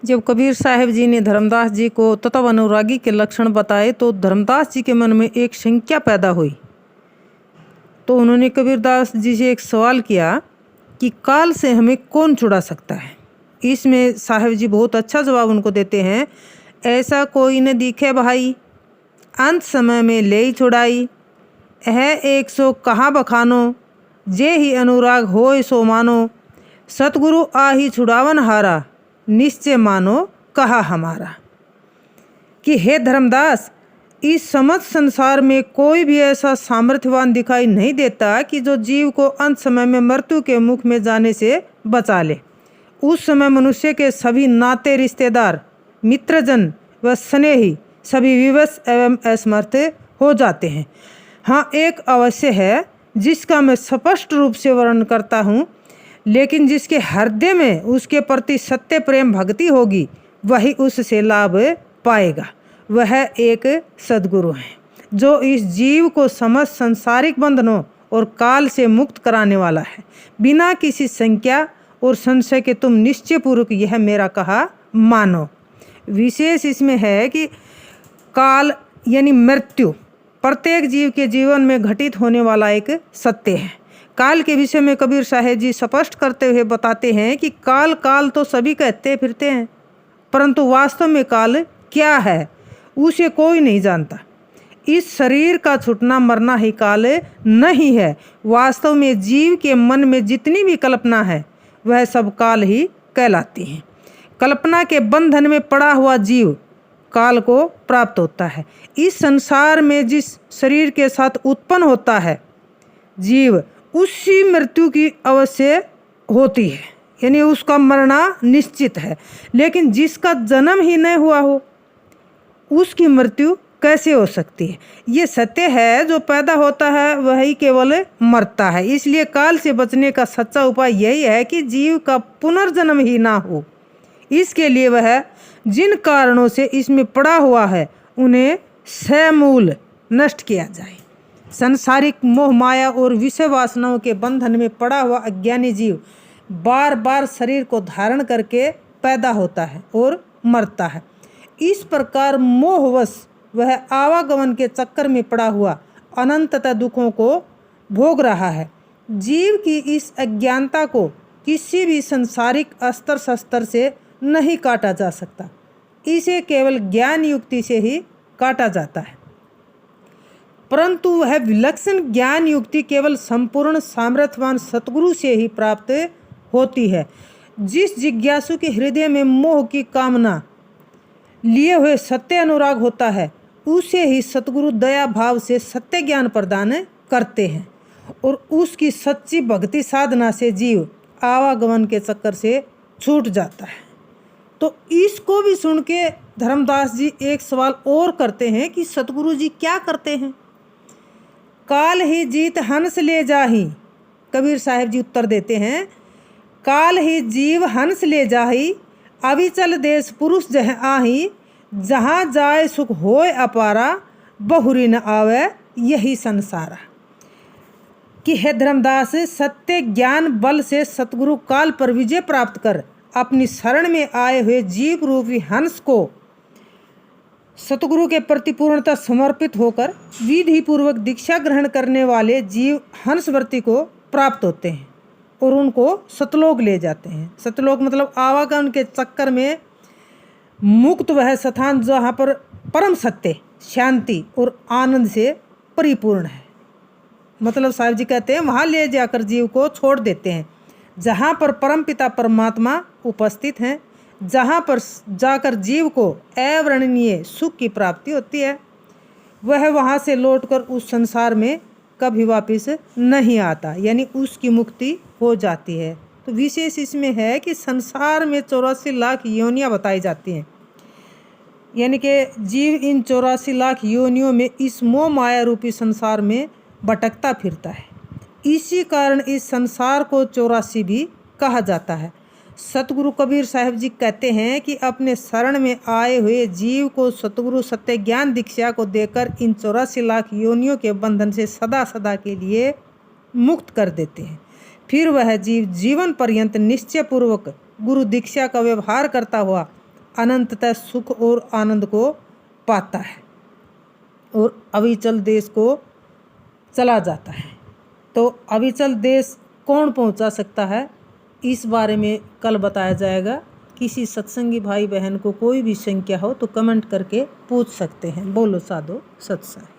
जब कबीर साहब जी ने धर्मदास जी को तत्व अनुरागी के लक्षण बताए तो धर्मदास जी के मन में एक शंका पैदा हुई। तो उन्होंने कबीरदास जी से एक सवाल किया कि काल से हमें कौन छुड़ा सकता है। इसमें साहब जी बहुत अच्छा जवाब उनको देते हैं, ऐसा कोई न दिखे भाई, अंत समय में ले ही छुड़ाई, है एक सो कहाँ बखानो, जे ही अनुराग होय सो मानो, सतगुरु आही छुड़ावन हारा, निश्चय मानो कहा हमारा। कि हे धर्मदास, इस समस्त संसार में कोई भी ऐसा सामर्थ्यवान दिखाई नहीं देता कि जो जीव को अंत समय में मृत्यु के मुख में जाने से बचा ले। उस समय मनुष्य के सभी नाते रिश्तेदार, मित्रजन व स्नेही सभी विवश एवं असमर्थ हो जाते हैं। हाँ, एक अवश्य है जिसका मैं स्पष्ट रूप से वर्णन करता हूँ, लेकिन जिसके हृदय में उसके प्रति सत्य प्रेम भक्ति होगी वही उससे लाभ पाएगा। वह एक सद्गुरु है जो इस जीव को समस्त सांसारिक बंधनों और काल से मुक्त कराने वाला है। बिना किसी संख्या और संशय के तुम निश्चय पूर्वक यह मेरा कहा मानो। विशेष इसमें है कि काल यानी मृत्यु प्रत्येक जीव के जीवन में घटित होने वाला एक सत्य है। काल के विषय में कबीर साहेब जी स्पष्ट करते हुए बताते हैं कि काल काल तो सभी कहते फिरते हैं, परंतु वास्तव में काल क्या है उसे कोई नहीं जानता। इस शरीर का छूटना मरना ही काल नहीं है। वास्तव में जीव के मन में जितनी भी कल्पना है वह सब काल ही कहलाती है। कल्पना के बंधन में पड़ा हुआ जीव काल को प्राप्त होता है। इस संसार में जिस शरीर के साथ उत्पन्न होता है जीव, उसी मृत्यु की अवश्य होती है, यानी उसका मरना निश्चित है। लेकिन जिसका जन्म ही नहीं हुआ हो उसकी मृत्यु कैसे हो सकती है? ये सत्य है, जो पैदा होता है वही केवल मरता है। इसलिए काल से बचने का सच्चा उपाय यही है कि जीव का पुनर्जन्म ही ना हो। इसके लिए वह जिन कारणों से इसमें पड़ा हुआ है उन्हें समूल नष्ट किया जाए। संसारिक मोह माया और विषय वासनाओं के बंधन में पड़ा हुआ अज्ञानी जीव बार बार शरीर को धारण करके पैदा होता है और मरता है। इस प्रकार मोहवश वह आवागमन के चक्कर में पड़ा हुआ अनंतता दुखों को भोग रहा है। जीव की इस अज्ञानता को किसी भी संसारिक अस्त्र शस्त्र से नहीं काटा जा सकता, इसे केवल ज्ञान युक्ति से ही काटा जाता है। परंतु वह विलक्षण ज्ञान युक्ति केवल संपूर्ण सामर्थ्यवान सतगुरु से ही प्राप्त होती है। जिस जिज्ञासु के हृदय में मोह की कामना लिए हुए सत्य अनुराग होता है उसे ही सतगुरु दया भाव से सत्य ज्ञान प्रदान करते हैं और उसकी सच्ची भक्ति साधना से जीव आवागमन के चक्कर से छूट जाता है। तो इसको भी सुन के धर्मदास जी एक सवाल और करते हैं कि सतगुरु जी क्या करते हैं? काल ही जीत हंस ले जाही, कबीर साहब जी उत्तर देते हैं, काल ही जीव हंस ले जाही, अविचल देश पुरुष जह आही, जहाँ जाए सुख होय अपारा, बहुरी न आवे यही संसारा। कि हे धर्मदास, सत्य ज्ञान बल से सतगुरु काल पर विजय प्राप्त कर अपनी शरण में आए हुए जीव रूपी हंस को सतगुरु के प्रति पूर्णतः समर्पित होकर विधि पूर्वक दीक्षा ग्रहण करने वाले जीव हंसवर्ती को प्राप्त होते हैं और उनको सतलोक ले जाते हैं। सतलोक मतलब आवागमन के चक्कर में मुक्त वह स्थान जहाँ पर परम सत्य, शांति और आनंद से परिपूर्ण है। मतलब साहब जी कहते हैं वहाँ ले जाकर जीव को छोड़ देते हैं जहाँ पर परमपिता परमात्मा उपस्थित हैं, जहाँ पर जाकर जीव को अवर्णनीय सुख की प्राप्ति होती है। वह वहाँ से लौटकर उस संसार में कभी वापस नहीं आता, यानी उसकी मुक्ति हो जाती है। तो विशेष इसमें है कि संसार में 84 लाख योनियाँ बताई जाती हैं, यानी कि जीव इन 84 लाख योनियों में इस मोह माया रूपी संसार में भटकता फिरता है। इसी कारण इस संसार को 84 भी कहा जाता है। सतगुरु कबीर साहब जी कहते हैं कि अपने शरण में आए हुए जीव को सतगुरु सत्य ज्ञान दीक्षा को देकर इन 84 लाख योनियों के बंधन से सदा सदा के लिए मुक्त कर देते हैं। फिर वह जीव जीवन पर्यंत निश्चय पूर्वक गुरु दीक्षा का व्यवहार करता हुआ अनंततः सुख और आनंद को पाता है और अविचल देश को चला जाता है। तो अविचल देश कौन पहुंचा सकता है, इस बारे में कल बताया जाएगा। किसी सत्संगी भाई बहन को कोई भी शंका हो तो कमेंट करके पूछ सकते हैं। बोलो साधो सत्संग।